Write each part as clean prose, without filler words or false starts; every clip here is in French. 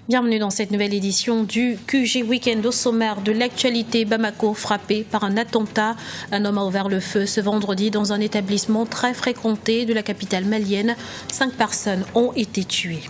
Bienvenue dans cette nouvelle édition du QG Week-end. Au sommaire de l'actualité, Bamako frappé par un attentat. Un homme a ouvert le feu ce vendredi dans un établissement très fréquenté de la capitale malienne. 5 personnes ont été tuées.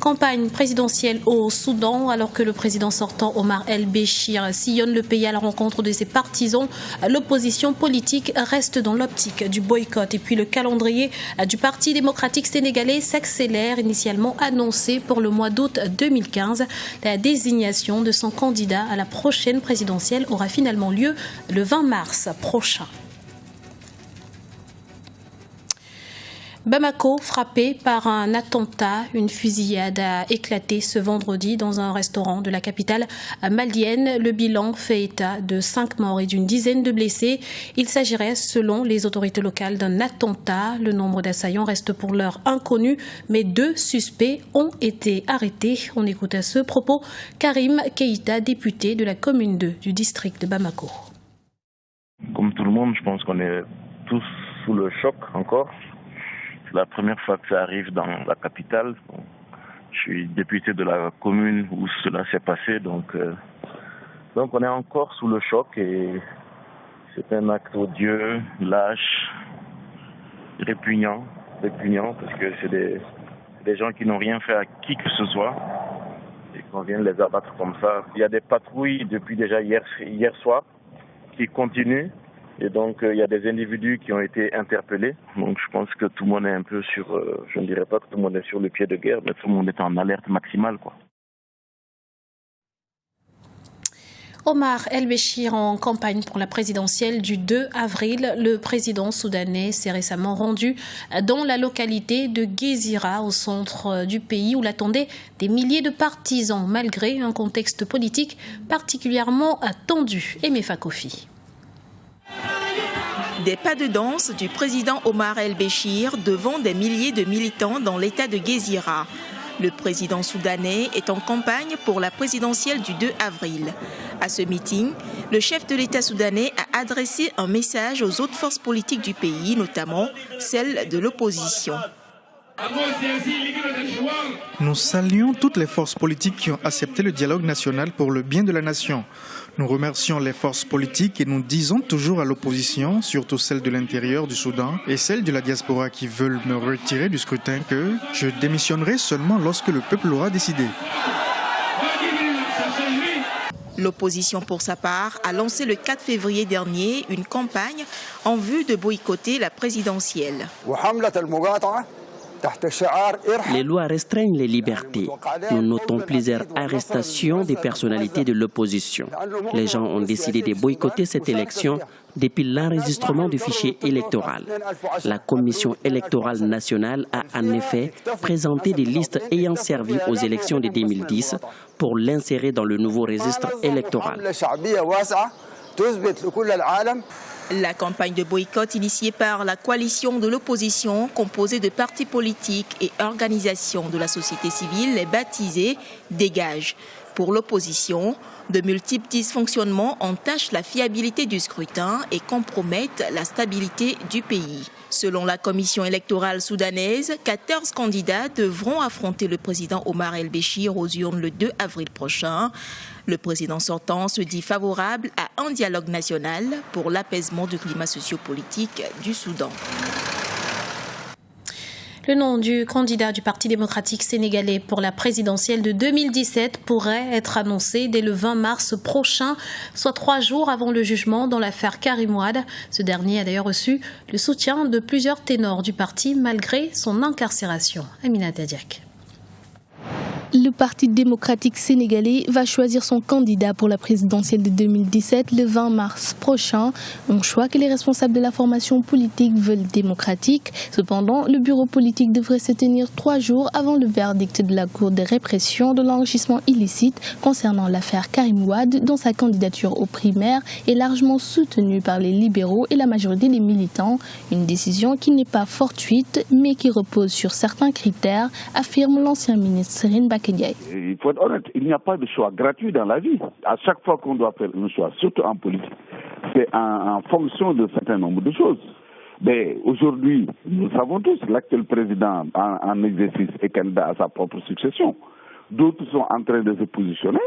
Campagne présidentielle au Soudan, alors que le président sortant Omar el-Béchir sillonne le pays à la rencontre de ses partisans. L'opposition politique reste dans l'optique du boycott. Et puis le calendrier du Parti démocratique sénégalais s'accélère, initialement annoncé pour le mois d'août 2015. La désignation de son candidat à la prochaine présidentielle aura finalement lieu le 20 mars prochain. Bamako frappé par un attentat. Une fusillade a éclaté ce vendredi dans un restaurant de la capitale malienne. Le bilan fait état de 5 morts et d'une dizaine de blessés. Il s'agirait, selon les autorités locales, d'un attentat. Le nombre d'assaillants reste pour l'heure inconnu, mais 2 suspects ont été arrêtés. On écoute à ce propos Karim Keïta, député de la commune 2 du district de Bamako. Comme tout le monde, je pense qu'on est tous sous le choc encore. La première fois que ça arrive dans la capitale. Je suis député de la commune où cela s'est passé, donc on est encore sous le choc et c'est un acte odieux, lâche, répugnant parce que c'est des gens qui n'ont rien fait à qui que ce soit et qu'on vient les abattre comme ça. Il y a des patrouilles depuis déjà hier soir qui continuent. Et donc, il y a des individus qui ont été interpellés. Donc, je pense que tout le monde est un peu sur, je ne dirais pas que tout le monde est sur le pied de guerre, mais tout le monde est en alerte maximale, quoi. Omar el-Béchir en campagne pour la présidentielle du 2 avril. Le président soudanais s'est récemment rendu dans la localité de Gezira, au centre du pays, où l'attendaient des milliers de partisans, malgré un contexte politique particulièrement tendu. Aimé Fakofi. Des pas de danse du président Omar el-Béchir devant des milliers de militants dans l'état de Gezira. Le président soudanais est en campagne pour la présidentielle du 2 avril. À ce meeting, le chef de l'État soudanais a adressé un message aux autres forces politiques du pays, notamment celles de l'opposition. Nous saluons toutes les forces politiques qui ont accepté le dialogue national pour le bien de la nation. Nous remercions les forces politiques et nous disons toujours à l'opposition, surtout celle de l'intérieur du Soudan et celle de la diaspora qui veulent me retirer du scrutin, que je démissionnerai seulement lorsque le peuple l'aura décidé. L'opposition, pour sa part, a lancé le 4 février dernier une campagne en vue de boycotter la présidentielle. Les lois restreignent les libertés. Nous notons plusieurs arrestations des personnalités de l'opposition. Les gens ont décidé de boycotter cette élection depuis l'enregistrement du fichier électoral. La Commission électorale nationale a en effet présenté des listes ayant servi aux élections de 2010 pour l'insérer dans le nouveau registre électoral. La campagne de boycott initiée par la coalition de l'opposition, composée de partis politiques et organisations de la société civile, est baptisée « Dégage ». Pour l'opposition, de multiples dysfonctionnements entachent la fiabilité du scrutin et compromettent la stabilité du pays. Selon la commission électorale soudanaise, 14 candidats devront affronter le président Omar el-Béchir aux urnes le 2 avril prochain. Le président sortant se dit favorable à un dialogue national pour l'apaisement du climat sociopolitique du Soudan. Le nom du candidat du Parti démocratique sénégalais pour la présidentielle de 2017 pourrait être annoncé dès le 20 mars prochain, soit 3 jours avant le jugement dans l'affaire Karim Wade. Ce dernier a d'ailleurs reçu le soutien de plusieurs ténors du parti malgré son incarcération. Aminata Diak. Le Parti démocratique sénégalais va choisir son candidat pour la présidentielle de 2017 le 20 mars prochain. Un choix que les responsables de la formation politique veulent démocratique. Cependant, le bureau politique devrait se tenir 3 jours avant le verdict de la Cour de répression de l'enrichissement illicite concernant l'affaire Karim Wade, dont sa candidature aux primaires est largement soutenue par les libéraux et la majorité des militants. Une décision qui n'est pas fortuite, mais qui repose sur certains critères, affirme l'ancien ministre Serine Bakayoko. Il faut être honnête, il n'y a pas de choix gratuit dans la vie. À chaque fois qu'on doit faire un choix, surtout en politique, c'est en fonction d'un certain nombre de choses. Mais aujourd'hui, nous savons tous, l'actuel président en exercice est candidat à sa propre succession. d'autres sont en train de se positionner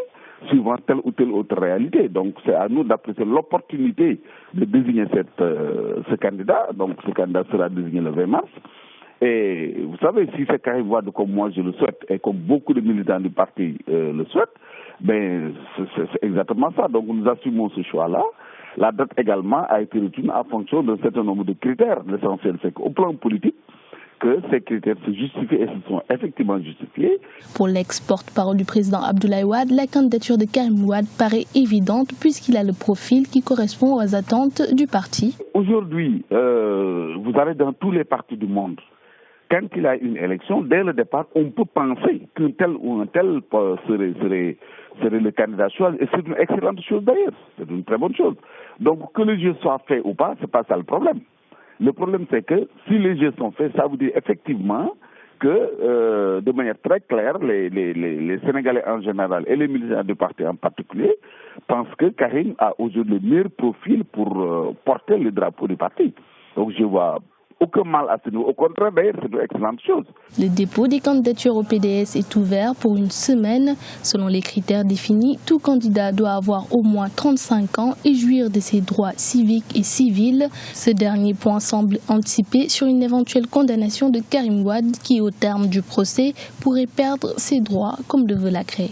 suivant telle ou telle autre réalité. Donc c'est à nous d'apprécier l'opportunité de désigner ce candidat. Donc ce candidat sera désigné le 20 mars. Et vous savez, si c'est Karim Wade comme moi je le souhaite et comme beaucoup de militants du parti le souhaitent, ben c'est exactement ça. Donc nous assumons ce choix-là. La date également a été retenue en fonction d'un certain nombre de critères. L'essentiel, c'est qu'au plan politique, que ces critères se justifient et se sont effectivement justifiés. Pour l'ex-porte-parole du président Abdoulaye Wade, la candidature de Karim Wade paraît évidente puisqu'il a le profil qui correspond aux attentes du parti. Aujourd'hui, vous allez dans tous les partis du monde. Quand il y a une élection, dès le départ, on peut penser qu'un tel ou un tel serait le candidat choisi. Et c'est une excellente chose d'ailleurs. C'est une très bonne chose. Donc que le jeu soit fait ou pas, c'est pas ça le problème. Le problème, c'est que si les jeux sont faits, ça veut dire effectivement que, de manière très claire, les Sénégalais en général et les militants du parti en particulier pensent que Karim a aujourd'hui le meilleur profil pour porter le drapeau du parti. Donc je vois aucun mal à ce niveau. Au contraire, d'ailleurs, c'est une excellente chose. Le dépôt des candidatures au PDS est ouvert pour une semaine. Selon les critères définis, tout candidat doit avoir au moins 35 ans et jouir de ses droits civiques et civils. Ce dernier point semble anticiper sur une éventuelle condamnation de Karim Wade qui, au terme du procès, pourrait perdre ses droits comme le veut la CREI.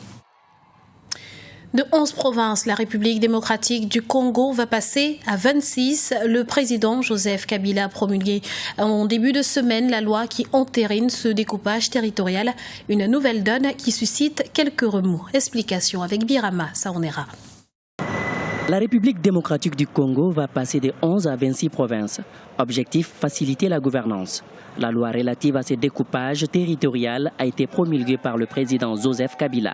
De 11 provinces, la République démocratique du Congo va passer à 26. Le président Joseph Kabila a promulgué en début de semaine la loi qui entérine ce découpage territorial. Une nouvelle donne qui suscite quelques remous. Explication avec Birama Saonera. La République démocratique du Congo va passer de 11 à 26 provinces. Objectif, faciliter la gouvernance. La loi relative à ce découpage territorial a été promulguée par le président Joseph Kabila.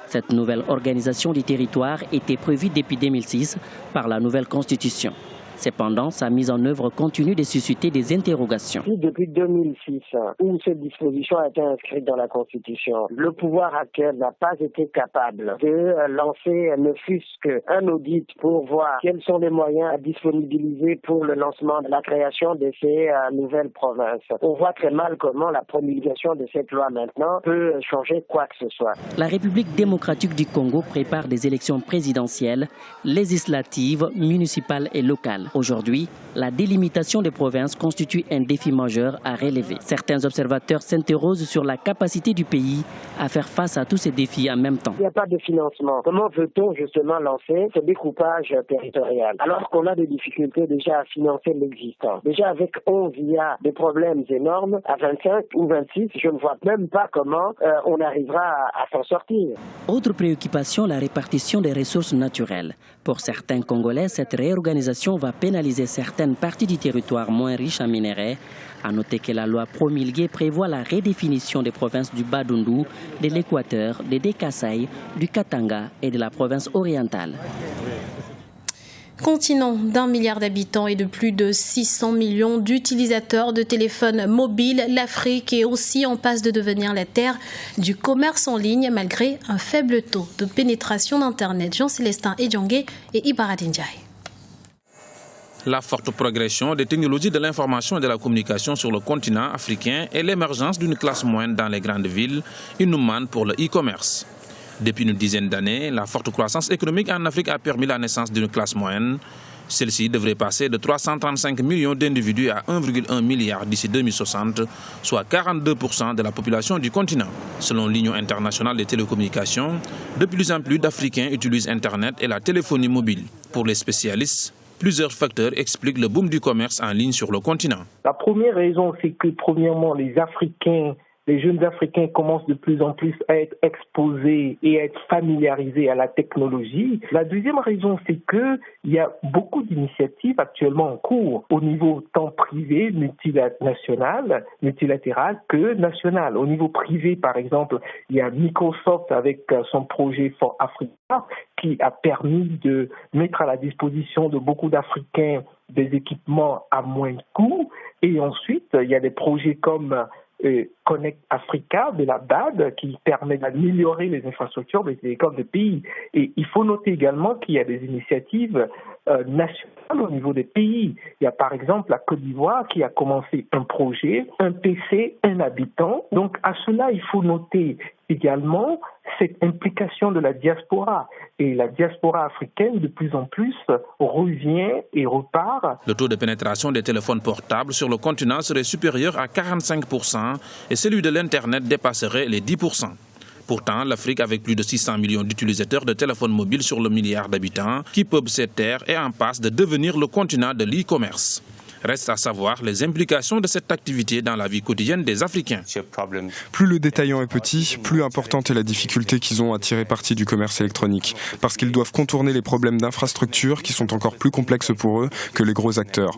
Cette nouvelle organisation du territoire était prévue depuis 2006 par la nouvelle constitution. Cependant, sa mise en œuvre continue de susciter des interrogations. Depuis 2006, où cette disposition a été inscrite dans la Constitution, le pouvoir actuel n'a pas été capable de lancer ne fût-ce qu'un audit pour voir quels sont les moyens à disponibiliser pour le lancement de la création de ces nouvelles provinces. On voit très mal comment la promulgation de cette loi maintenant peut changer quoi que ce soit. La République démocratique du Congo prépare des élections présidentielles, législatives, municipales et locales. Aujourd'hui, la délimitation des provinces constitue un défi majeur à relever. Certains observateurs s'interrogent sur la capacité du pays à faire face à tous ces défis en même temps. Il n'y a pas de financement. Comment veut-on justement lancer ce découpage territorial alors qu'on a des difficultés déjà à financer l'existant? Déjà avec 11, il y a des problèmes énormes. À 25 ou 26, je ne vois même pas comment on arrivera à s'en sortir. Autre préoccupation, la répartition des ressources naturelles. Pour certains Congolais, cette réorganisation va pénaliser certaines parties du territoire moins riches en minerais. À noter que la loi promulguée prévoit la redéfinition des provinces du Badundu, de l'Équateur, de Kasaï, du Katanga et de la province orientale. Continent d'1 milliard d'habitants et de plus de 600 millions d'utilisateurs de téléphones mobiles, l'Afrique est aussi en passe de devenir la terre du commerce en ligne malgré un faible taux de pénétration d'Internet. Jean-Célestin Edjongé et Ibarra Ndiaye. La forte progression des technologies de l'information et de la communication sur le continent africain et l'émergence d'une classe moyenne dans les grandes villes, une manne pour le e-commerce. Depuis une dizaine d'années, la forte croissance économique en Afrique a permis la naissance d'une classe moyenne. Celle-ci devrait passer de 335 millions d'individus à 1,1 milliard d'ici 2060, soit 42% de la population du continent. Selon l'Union internationale des télécommunications, de plus en plus d'Africains utilisent Internet et la téléphonie mobile. Pour les spécialistes, plusieurs facteurs expliquent le boom du commerce en ligne sur le continent. La première raison, c'est que premièrement, les jeunes Africains commencent de plus en plus à être exposés et à être familiarisés à la technologie. La deuxième raison, c'est qu'il y a beaucoup d'initiatives actuellement en cours au niveau tant privé, multilatéral que national. Au niveau privé, par exemple, il y a Microsoft avec son projet For Africa qui a permis de mettre à la disposition de beaucoup d'Africains des équipements à moins de coût. Et ensuite, il y a des projets comme Connect Africa de la BAD qui permet d'améliorer les infrastructures des télécoms des pays. Et il faut noter également qu'il y a des initiatives nationales au niveau des pays. Il y a par exemple la Côte d'Ivoire qui a commencé un projet, un PC, un habitant. Donc à cela, il faut noter également cette implication de la diaspora. Et la diaspora africaine, de plus en plus, revient et repart. Le taux de pénétration des téléphones portables sur le continent serait supérieur à 45% et celui de l'Internet dépasserait les 10%. Pourtant, l'Afrique, avec plus de 600 millions d'utilisateurs de téléphones mobiles sur le milliard d'habitants, qui peuplent cette terre, est en passe de devenir le continent de l'e-commerce. Reste à savoir les implications de cette activité dans la vie quotidienne des Africains. Plus le détaillant est petit, plus importante est la difficulté qu'ils ont à tirer parti du commerce électronique, parce qu'ils doivent contourner les problèmes d'infrastructure qui sont encore plus complexes pour eux que les gros acteurs.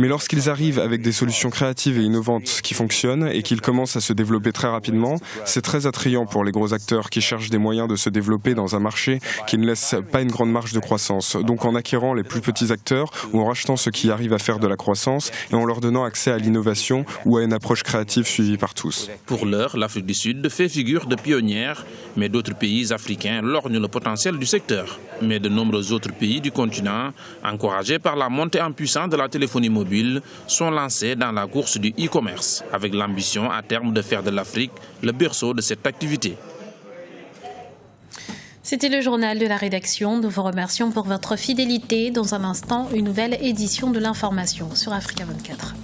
Mais lorsqu'ils arrivent avec des solutions créatives et innovantes qui fonctionnent et qu'ils commencent à se développer très rapidement, c'est très attrayant pour les gros acteurs qui cherchent des moyens de se développer dans un marché qui ne laisse pas une grande marge de croissance. Donc en acquérant les plus petits acteurs ou en rachetant ceux qui arrivent à faire de la croissance, et en leur donnant accès à l'innovation ou à une approche créative suivie par tous. Pour l'heure, l'Afrique du Sud fait figure de pionnière, mais d'autres pays africains lorgnent le potentiel du secteur. Mais de nombreux autres pays du continent, encouragés par la montée en puissance de la téléphonie mobile, sont lancés dans la course du e-commerce, avec l'ambition à terme de faire de l'Afrique le berceau de cette activité. C'était le journal de la rédaction. Nous vous remercions pour votre fidélité. Dans un instant, une nouvelle édition de l'information sur Africa 24.